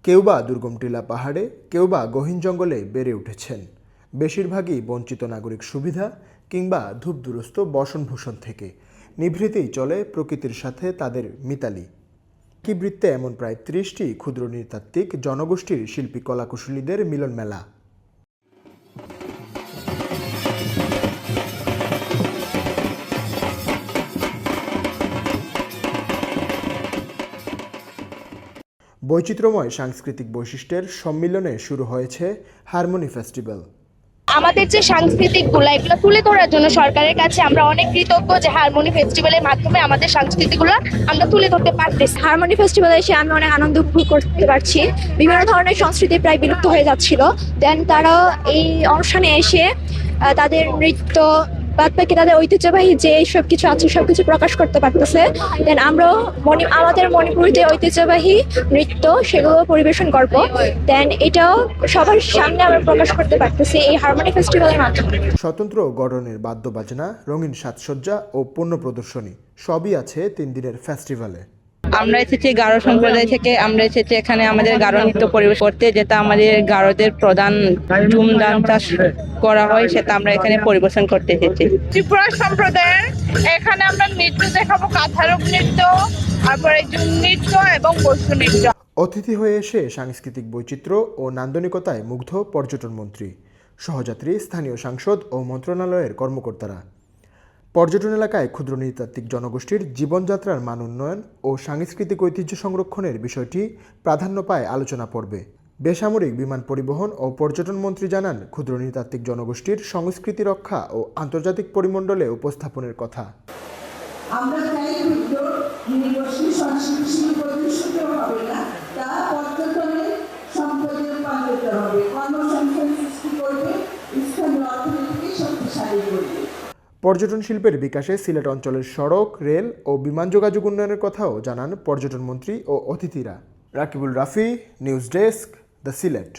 কেউ বা দুর্গম টিলা পাহাড়ে, কেউ বা গহীন জঙ্গলে বেড়ে উঠেছেন। বেশিরভাগই বঞ্চিত নাগরিক সুবিধা কিংবা ধূপদুরস্ত বসনভূষণ থেকে নিভৃতেই চলে প্রকৃতির সাথে তাদের মিতালি। কি বৃত্তে এমন প্রায় ৩০টি ক্ষুদ্র নৃতাত্ত্বিক জনগোষ্ঠীর শিল্পী কলাকুশলীদের মিলন মেলা। বৈচিত্র্যময় সাংস্কৃতিক বৈশিষ্ট্যের সম্মিলনে শুরু হয়েছে হারমোনি ফেস্টিভ্যাল। আমাদের যে সাংস্কৃতিকগুলো এগুলো তুলে ধরার জন্য সরকারের কাছে আমরা অনেক কৃতজ্ঞ যে হারমোনি ফেস্টিভ্যালের মাধ্যমে আমাদের সংস্কৃতিগুলো আমরা তুলে ধরতে পারতেছি। হারমোনি ফেস্টিভ্যালে এসে আমি অনেক আনন্দ উপভোগ করতে পারছি। বিভিন্ন ধরনের সংস্কৃতি প্রায় বিলুপ্ত হয়ে যাচ্ছিল, দেন তারা এই অনুষ্ঠানে এসে তাদের নৃত্য বাদ বাকি তাদের ঐতিহ্যবাহী যে সব কিছু আছে সবকিছু প্রকাশ করতে পারতেছে। দেন আমরাও আমাদের মণিপুরের যে ঐতিহ্যবাহী নৃত্য সেগুলো পরিবেশন করব। দেন এটাও সবার সামনে আমরা প্রকাশ করতে পারতেছি এই হারমোনি ফেস্টিভ্যালের মাধ্যমে। স্বতন্ত্র গঠনের বাদ্যবাজনা, রঙিন সাজসজ্জা ও পণ্য প্রদর্শনী সবই আছে ৩ দিনের ফেস্টিভ্যালে। আমরা এসেছি গারো সম্প্রদায় থেকে। আমরা এসেছি এখানে আমাদের গারো নৃত্য পরিবেশ করতে, যেটা আমাদের গারোদের প্রধান ধুমধাম চাষ করা হয়, সেটা আমরা এখানে পরিবেশন করতে এসেছি। ত্রিপুরা সম্প্রদায়ের এখানে আমরা নৃত্য দেখাবো, কাথারক নৃত্য, তারপরে ঝুম নৃত্য এবং বসু নৃত্য। অতিথি হয়ে এসে সাংস্কৃতিক বৈচিত্র্য ও নান্দনিকতায় মুগ্ধ পর্যটন মন্ত্রী, সহযাত্রী, স্থানীয় সাংসদ ও মন্ত্রণালয়ের কর্মকর্তারা। পর্যটন এলাকায় ক্ষুদ্র নৃতাত্ত্বিক জনগোষ্ঠীর জীবনযাত্রার মান উন্নয়ন ও সাংস্কৃতিক ঐতিহ্য সংরক্ষণের বিষয়টি প্রাধান্য পায় আলোচনা পর্বে। বেসামরিক বিমান পরিবহন ও পর্যটন মন্ত্রী জানান, ক্ষুদ্র নৃতাত্ত্বিক জনগোষ্ঠীর সংস্কৃতি রক্ষা ও আন্তর্জাতিক পরিমণ্ডলে উপস্থাপনের কথা। আমরা চাই ক্ষুদ্র নৃগোষ্ঠী সংস্কৃতি শিল্প প্রতিষ্ঠিত হবে না, তা পর্যটনের সম্পদে রূপান্তরিত হবে, কর্মসংস্থান সৃষ্টি করবে, স্থানীয় অর্থনীতিকে শক্তিশালী করবে। পর্যটন শিল্পের বিকাশে সিলেট অঞ্চলের সড়ক, রেল ও বিমান যোগাযোগ উন্নয়নের কথাও জানান পর্যটন মন্ত্রী ও অতিথিরা। Rakibul Rafi, news desk, the Sylhet.